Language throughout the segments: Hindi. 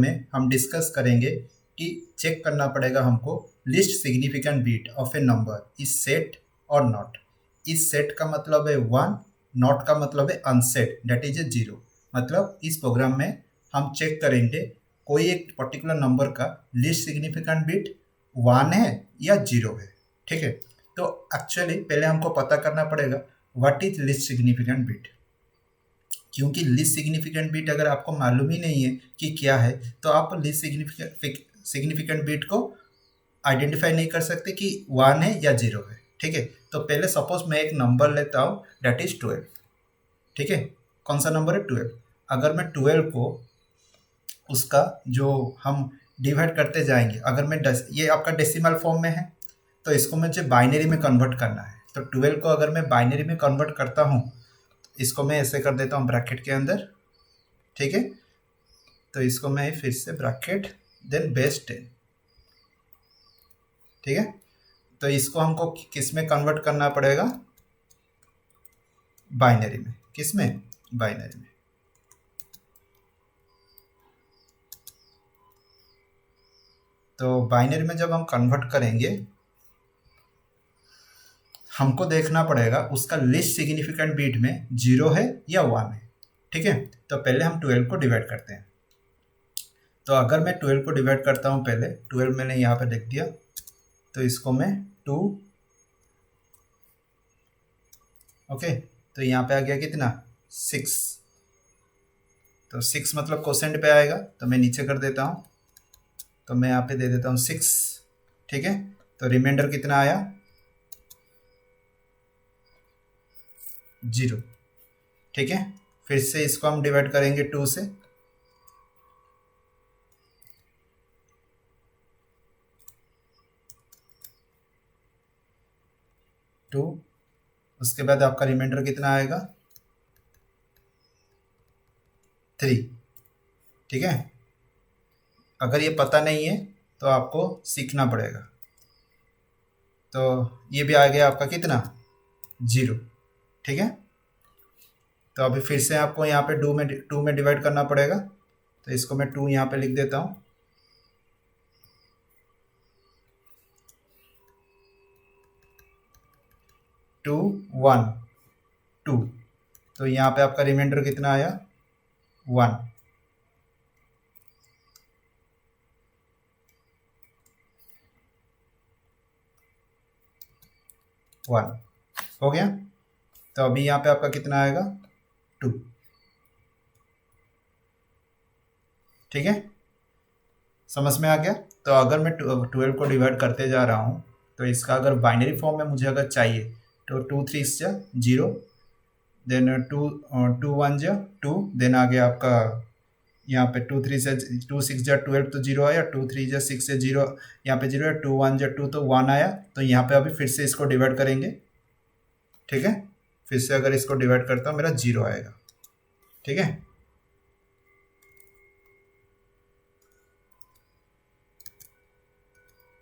में हम डिस्कस करेंगे कि चेक करना पड़ेगा हमको list significant bit of A number is set और नॉट। इस सेट का मतलब है 1, नॉट का मतलब है अनसेट दैट इज ए 0। मतलब इस प्रोग्राम में हम चेक करेंगे कोई एक पर्टिकुलर नंबर का लिस्ट सिग्निफिकेंट बिट 1 है या 0 है। ठीक है, तो एक्चुअली पहले हमको पता करना पड़ेगा what is list significant bit, क्योंकि लिस्ट सिग्निफिकेंट बिट अगर आपको मालूम ही नहीं है कि क्या है तो आप लिस्ट सिग्निफिकेंट बिट को आइडेंटिफाई नहीं कर सकते कि 1 है या 0 है। ठीक है, तो पहले सपोज मैं एक नंबर लेता हूँ दैट इज 12। ठीक है, कौन सा नंबर है 12। अगर मैं 12 को उसका जो हम डिवाइड करते जाएंगे, अगर मैं ये आपका डेसिमल फॉर्म में है तो इसको मुझे बाइनरी में कन्वर्ट करना है। तो 12 को अगर मैं बाइनरी में कन्वर्ट करता हूँ, इसको मैं ऐसे कर देता हूँ ब्रैकेट के अंदर। ठीक है, तो इसको मैं फिर से ब्रैकेट देन बेस 10। ठीक है, तो इसको हमको किस में कन्वर्ट करना पड़ेगा, बाइनरी में। किस में, बाइनरी में। तो बाइनरी में जब हम कन्वर्ट करेंगे हमको देखना पड़ेगा उसका लिस्ट सिग्निफिकेंट बिट में 0 है या 1 है। ठीक है, तो पहले हम 12 को डिवाइड करते हैं। तो अगर मैं 12 को डिवाइड करता हूँ, पहले 12 मैंने यहाँ पे लिख दिया, तो इसको मैं 2। ओके, तो यहाँ पे आ गया कितना, 6। तो 6 मतलब कोसेंट पे आएगा, तो मैं नीचे कर देता हूँ, तो मैं यहाँ पे दे देता हूँ 6। ठीक है, तो रिमाइंडर कितना आया, 0। ठीक है, फिर से इसको हम डिवाइड करेंगे 2 से। टू, उसके बाद आपका रिमाइंडर कितना आएगा, 3। ठीक है, अगर ये पता नहीं है तो आपको सीखना पड़ेगा। तो ये भी आ गया आपका कितना, 0। ठीक है, तो अभी फिर से आपको यहाँ पे 2 में डिवाइड करना पड़ेगा, तो इसको मैं 2 यहाँ पे लिख देता हूँ। टू 1 2, तो यहाँ पे आपका रिमाइंडर कितना आया, 1। हो गया, तो अभी यहाँ पे आपका कितना आएगा, 2। ठीक है, समझ में आ गया। तो अगर मैं 12 को डिवाइड करते जा रहा हूँ तो इसका अगर बाइनरी फॉर्म में मुझे अगर चाहिए तो 2 3 जा 0, देन 2 1 जा 2, देन आ गया आपका यहाँ पे 2 3 से 2 6 जा 12, तो 0 आया। 2 3 जा 6 से 0, यहाँ पे 0 है। 2 1 जा 2, तो 1 आया। तो यहाँ पे अभी फिर से इसको डिवाइड करेंगे। ठीक है, फिर से अगर इसको डिवाइड करता हूँ मेरा 0 आएगा। ठीक है,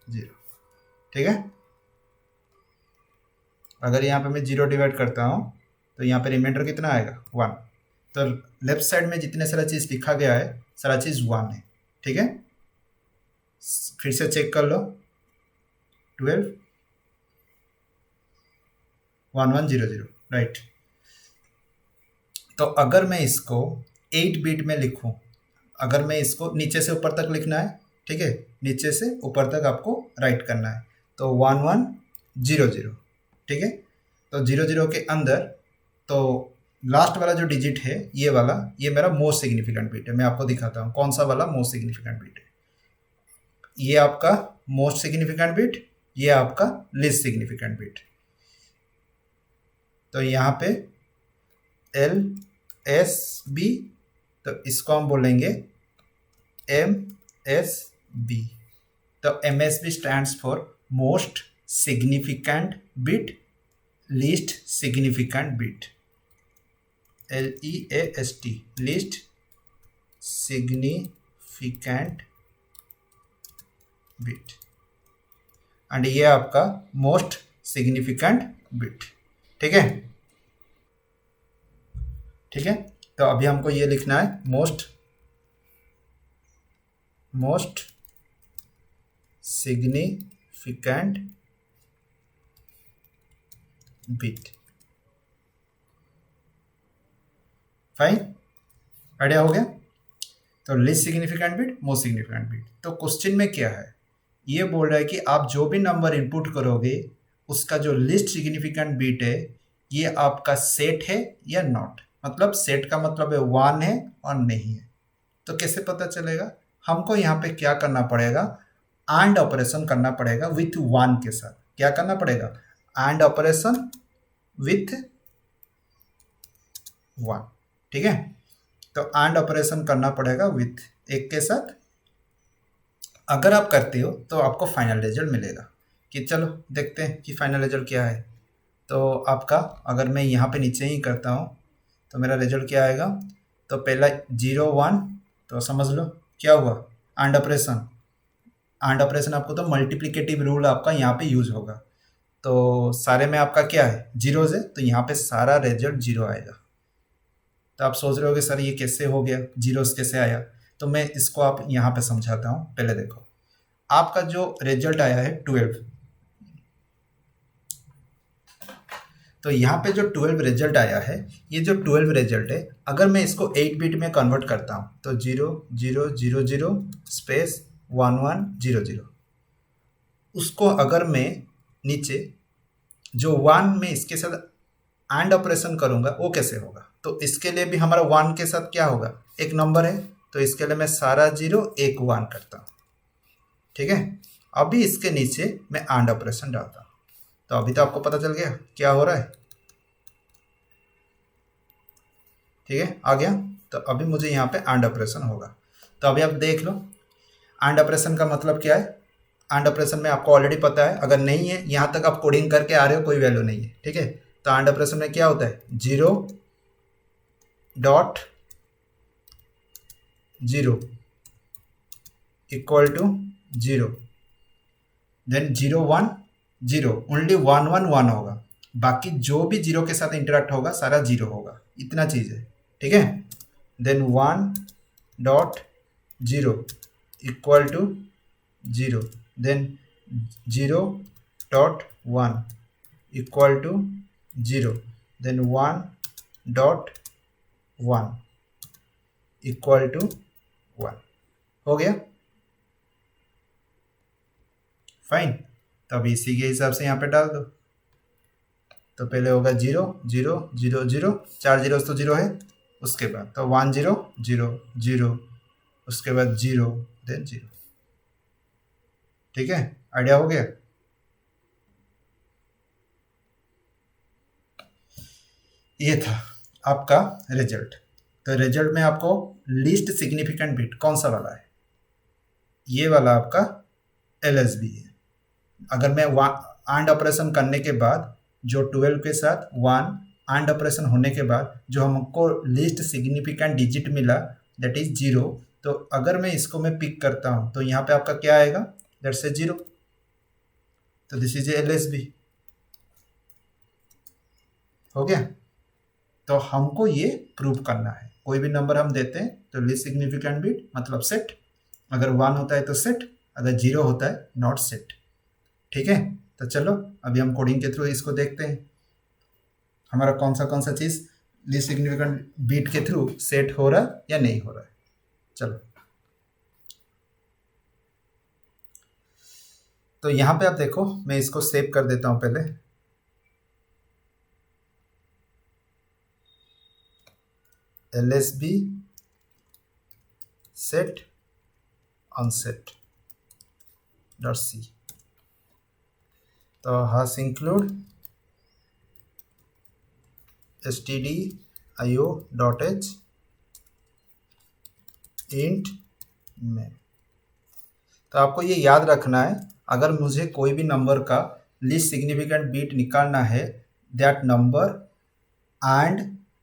जीरो। ठीक है, अगर यहाँ पे मैं 0 डिवाइड करता हूँ तो यहाँ पे रिमाइंडर कितना आएगा, 1। तो लेफ्ट साइड में जितने सारा चीज़ लिखा गया है सारा चीज़ 1 है। ठीक है, फिर से चेक कर लो, 12 1 1 0 0, राइट। तो अगर मैं इसको 8 बिट में लिखूं, अगर मैं इसको नीचे से ऊपर तक लिखना है, ठीक है, नीचे से ऊपर तक आपको राइट करना है, तो 1 1 0 0। ठीक है, तो 0 0 के अंदर तो लास्ट वाला जो डिजिट है ये वाला, ये मेरा मोस्ट सिग्निफिकेंट बिट है। मैं आपको दिखाता हूँ कौन सा वाला मोस्ट सिग्निफिकेंट बिट है। ये आपका मोस्ट सिग्निफिकेंट बिट, ये आपका लिस्ट सिग्निफिकेंट बिट। तो यहाँ पे एल एस बी, तो इसको हम बोलेंगे एम एस बी। तो M S B stands for most significant bit, least significant bit, LEAST, least significant bit, and ये आपका मोस्ट सिग्निफिकेंट बिट। ठीक है, ठीक है, तो अभी हमको ये लिखना है most most significant bit. Fine, idea हो गया। तो least significant bit, most significant bit. तो क्वेश्चन में क्या है, ये बोल रहा है कि आप जो भी नंबर इनपुट करोगे उसका जो लिस्ट सिग्निफिकेंट बिट है ये आपका सेट है या नॉट। मतलब सेट का मतलब है 1 है और नहीं है। तो कैसे पता चलेगा, हमको यहाँ पे क्या करना पड़ेगा, एंड ऑपरेशन करना पड़ेगा विथ 1 के साथ। क्या करना पड़ेगा, एंड ऑपरेशन विथ 1। ठीक है, तो एंड ऑपरेशन करना पड़ेगा विथ 1 के साथ। अगर आप करते हो तो आपको फाइनल रिजल्ट मिलेगा। कि चलो देखते हैं कि फाइनल रिजल्ट क्या है। तो आपका अगर मैं यहाँ पे नीचे ही करता हूँ तो मेरा रिजल्ट क्या आएगा। तो पहला 0 1, तो समझ लो क्या हुआ, एंड ऑपरेशन। एंड ऑपरेशन आपको तो मल्टीप्लिकेटिव रूल आपका यहाँ पे यूज होगा। तो सारे में आपका क्या है, जीरोज है, तो यहाँ पे सारा रिजल्ट 0 आएगा। तो आप सोच रहे होगे सर ये कैसे हो गया, जीरोस कैसे आया। तो मैं इसको आप यहाँ पे समझाता हूँ। पहले देखो, आपका जो रिजल्ट आया है 12, तो यहाँ पे जो 12 रिजल्ट आया है, ये जो 12 रिजल्ट है अगर मैं इसको 8 बिट में कन्वर्ट करता हूँ तो 0 0 0 0 स्पेस 1 1 0 0, उसको अगर मैं नीचे जो 1 में इसके साथ एंड ऑपरेशन करूँगा वो कैसे होगा। तो इसके लिए भी हमारा 1 के साथ क्या होगा, एक नंबर है, तो इसके लिए मैं सारा 0 एक 1 करता हूँ। ठीक है, अभी इसके नीचे मैं एंड ऑपरेशन डालता हूँ। तो अभी तो आपको पता चल गया क्या हो रहा है। ठीक है, आ गया। तो अभी मुझे यहाँ पे एंड ऑपरेशन होगा। तो अभी आप देख लो एंड ऑपरेशन का मतलब क्या है। एंड ऑपरेशन में आपको ऑलरेडी पता है, अगर नहीं है यहाँ तक आप कोडिंग करके आ रहे हो कोई वैल्यू नहीं है। ठीक है, तो एंड ऑपरेशन में क्या होता है, 0 dot 0 equal to 0, then 0 1 0, only 1 1 1 होगा, बाकी जो भी 0 के साथ इंटरेक्ट होगा सारा 0 होगा, इतना चीज़ है। ठीक है, then 1 dot 0 equal to 0, then 0 dot 1 equal to 0, then 1 dot 1 equal to 1। हो गया, फाइन। तब इसी के हिसाब से यहाँ पे डाल दो। तो पहले होगा 0 0 0 0, 4 जीरो तो 0 है, उसके बाद तो 1 0 0 0, उसके बाद 0 देन 0। ठीक है, आइडिया हो गया। ये था आपका रिजल्ट। तो रिजल्ट में आपको लीस्ट सिग्निफिकेंट बिट कौन सा वाला है, ये वाला आपका LSB है। अगर मैं एंड ऑपरेशन करने के बाद जो 12 के साथ 1 एंड ऑपरेशन होने के बाद जो हमको लीस्ट सिग्निफिकेंट डिजिट मिला दैट इज 0, तो अगर मैं इसको मैं पिक करता हूँ तो यहाँ पे आपका क्या आएगा, दैट्स ए 0। तो दिस इज LSB। हो गया। तो हमको ये प्रूव करना है, कोई भी नंबर हम देते हैं तो लीस्ट सिग्निफिकेंट बिट मतलब सेट, अगर 1 होता है तो सेट, अगर 0 होता है नॉट सेट। ठीक है, तो चलो अभी हम कोडिंग के थ्रू इसको देखते हैं हमारा कौन सा चीज़ लीस्ट सिग्निफिकेंट बिट के थ्रू सेट हो रहा है या नहीं हो रहा है। चलो, तो यहाँ पे आप देखो, मैं इसको सेव कर देता हूँ पहले। LSB set unset dot c, तो हैश इंक्लूड stdio.h इंट में। तो आपको ये याद रखना है, अगर मुझे कोई भी नंबर का लीस्ट सिग्निफिकेंट बिट निकालना है, दैट नंबर एंड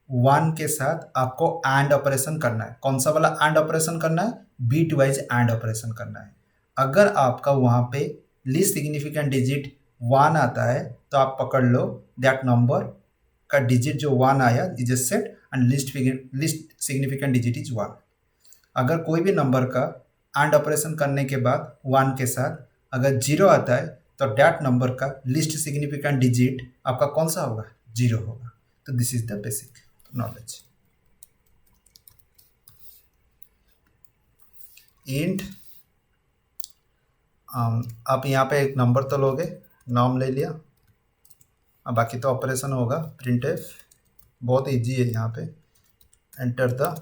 1 के साथ आपको एंड ऑपरेशन करना है। कौन सा वाला एंड ऑपरेशन करना है, बीट वाइज एंड ऑपरेशन करना है। अगर आपका वहाँ पे लीस्ट सिग्निफिकेंट डिजिट 1 आता है तो आप पकड़ लो दैट नंबर का डिजिट जो 1 आया is a set and least significant digit is 1। अगर कोई भी नंबर का एंड ऑपरेशन करने के बाद 1 के साथ अगर 0 आता है तो डैट नंबर का लिस्ट सिग्निफिकेंट डिजिट आपका कौन सा होगा? 0 होगा। तो this is the basic knowledge. Int आप यहाँ पे एक नंबर तो लोगे, नाम ले लिया, अब बाकी तो ऑपरेशन होगा। प्रिंट एफ बहुत इजी है यहाँ पे। Enter the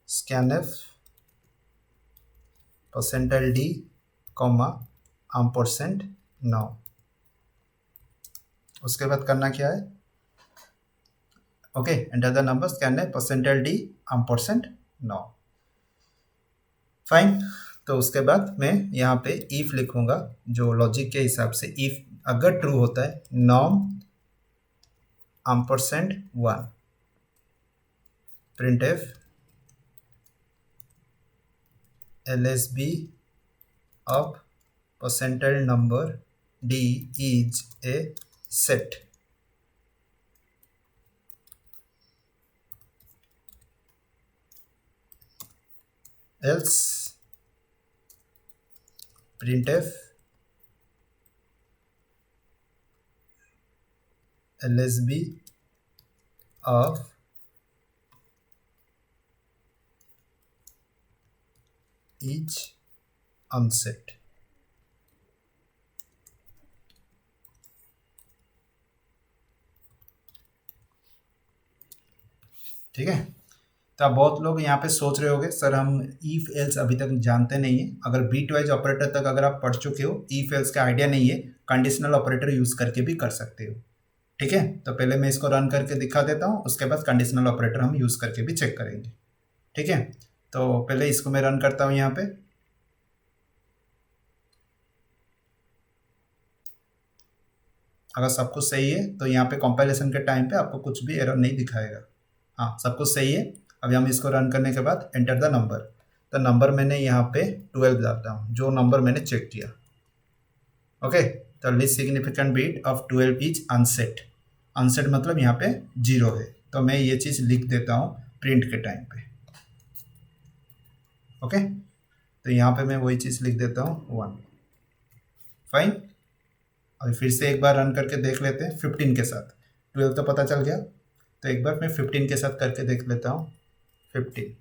scanf percentile d comma %, उसके बाद करना क्या है? Okay, enter the number scanf percentile d %, fine. तो उसके बाद मैं यहाँ पे इफ लिखूंगा जो लॉजिक के हिसाब से। इफ अगर ट्रू होता है नॉम %1 print F LSB of percentile number D is a set। else printf LSB of each unset। ठीक है। तो अब बहुत लोग यहाँ पे सोच रहे होंगे सर हम इफ एल्स अभी तक जानते नहीं है। अगर बीट वाइज ऑपरेटर तक अगर आप पढ़ चुके हो, इफ एल्स का आइडिया नहीं है, कंडीशनल ऑपरेटर यूज करके भी कर सकते हो। ठीक है, तो पहले मैं इसको रन करके दिखा देता हूँ, उसके बाद कंडीशनल ऑपरेटर हम यूज करके भी चेक करेंगे। ठीक है, तो पहले इसको मैं रन करता हूँ यहाँ पे। अगर सब कुछ सही है तो यहाँ पे कंपाइलेशन के टाइम पे आपको कुछ भी एरर नहीं दिखाएगा। हाँ, सब कुछ सही है। अभी हम इसको रन करने के बाद एंटर द नंबर, तो नंबर मैंने यहाँ पे 12 डालता हूँ, जो नंबर मैंने चेक किया। ओके, तो least significant bit of 12 is unset. Unset मतलब यहाँ पे 0 है, तो मैं ये चीज़ लिख देता हूँ प्रिंट के टाइम पे। ओके, तो यहाँ पे मैं वही चीज़ लिख देता हूँ 1। फाइन, अभी फिर से एक बार रन करके देख लेते हैं 15 के साथ। 12 तो पता चल गया, तो एक बार मैं 15 के साथ करके देख लेता हूँ 15।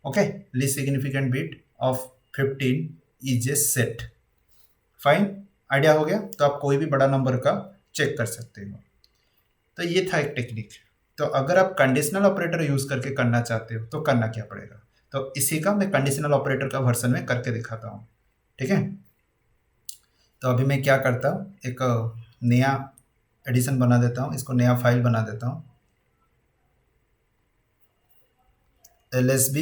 Okay, least significant bit of 15 is a set. Fine, idea हो गया। तो आप कोई भी बड़ा नंबर का चेक कर सकते हो। तो ये था एक टेक्निक। तो अगर आप कंडीशनल ऑपरेटर यूज करके करना चाहते हो तो करना क्या पड़ेगा, तो इसी का मैं कंडीशनल ऑपरेटर का वर्जन में करके दिखाता हूँ। ठीक है, तो अभी मैं क्या करता हूँ, एक नया एडिशन बना देता हूँ, इसको नया फाइल बना देता हूँ। LSB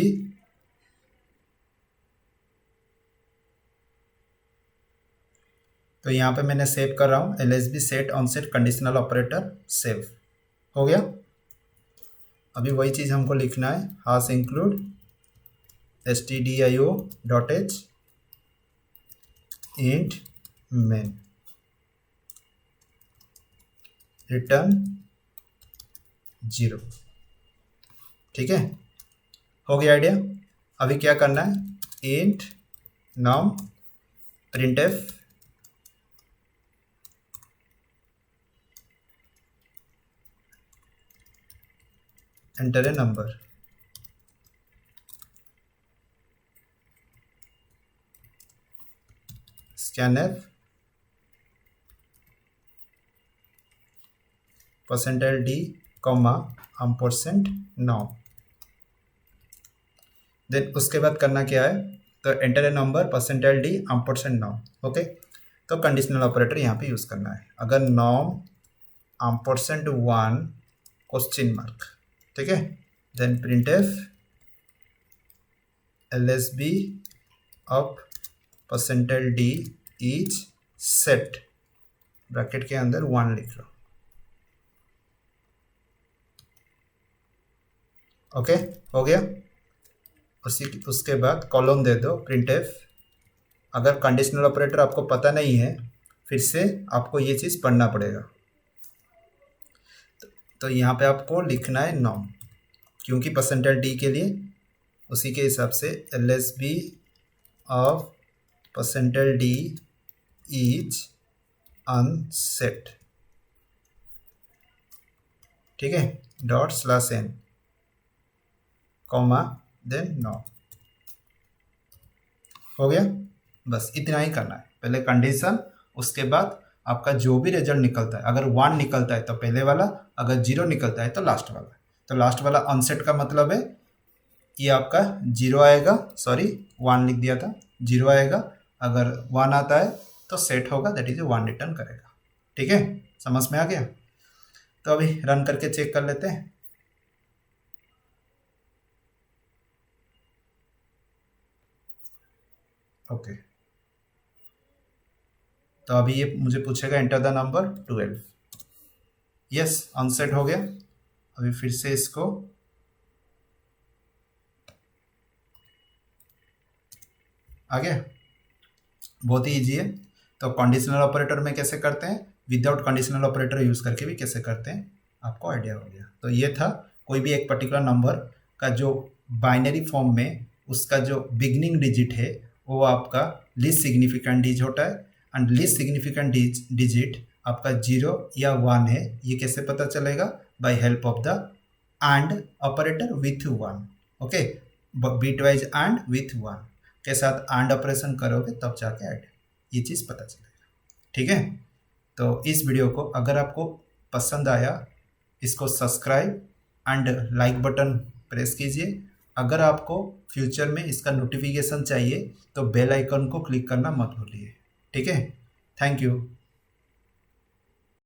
तो यहाँ पे मैंने सेव कर रहा हूँ LSB set onset conditional operator. Save हो गया। अभी वही चीज़ हमको लिखना है, hash include stdio.h int main return 0। ठीक है, हो गया आइडिया। अभी क्या करना है, int num printf enter a number. Scanf percentile d comma %, then उसके बाद करना क्या है, तो enter a number percentile d %। Okay, तो कंडीशनल ऑपरेटर यहाँ पे यूज़ करना है। अगर नॉम %1 क्वेश्चन मार्क, ठीक है, then printf LSB of percentile d is set, bracket के अंदर 1 लिख लो। ओके, हो गया। उसके बाद कॉलम दे दो प्रिंटफ। अगर कंडीशनल ऑपरेटर आपको पता नहीं है, फिर से आपको ये चीज़ पढ़ना पड़ेगा। तो यहाँ पे आपको लिखना है नॉन, क्योंकि परसेंटाइल डी के लिए उसी के हिसाब से LSB of percentile d is unset, ठीक है, ./n कॉमा देन नो। हो गया, बस इतना ही करना है। पहले कंडीशन, उसके बाद आपका जो भी रिजल्ट निकलता है, अगर 1 निकलता है तो पहले वाला, अगर 0 निकलता है तो लास्ट वाला। तो लास्ट वाला अनसेट का मतलब है ये आपका 0 आएगा, सॉरी 1 लिख दिया था, 0 आएगा। अगर 1 आता है तो सेट होगा, दैट इज 1 रिटर्न करेगा। ठीक है, समझ में आ गया? तो अभी रन करके चेक कर लेते हैं। ओके, तो अभी ये मुझे पूछेगा enter the number 12। Yes, unset हो गया। अभी फिर से इसको आ गया, बहुत ही ईजी है। तो कंडीशनल ऑपरेटर में कैसे करते हैं, विदाउट कंडीशनल ऑपरेटर यूज़ करके भी कैसे करते हैं, आपको आइडिया हो गया। तो ये था कोई भी एक पर्टिकुलर नंबर का जो बाइनरी फॉर्म में उसका जो बिगनिंग डिजिट है वो आपका लीस्ट सिग्निफिकेंट डिजिट होता है, एंड लीस्ट सिग्निफिकेंट डिजिट आपका 0 या 1 है। ये कैसे पता चलेगा, by help of the and operator with 1। Okay, bitwise and with 1 के साथ एंड ऑपरेशन करोगे तब जाके ऐड, ये चीज़ पता चलेगा। ठीक है, तो इस वीडियो को अगर आपको पसंद आया, इसको subscribe and like button press कीजिए। अगर आपको फ्यूचर में इसका नोटिफिकेशन चाहिए तो बेल आइकन को क्लिक करना मत भूलिए। ठीक है, थैंक यू।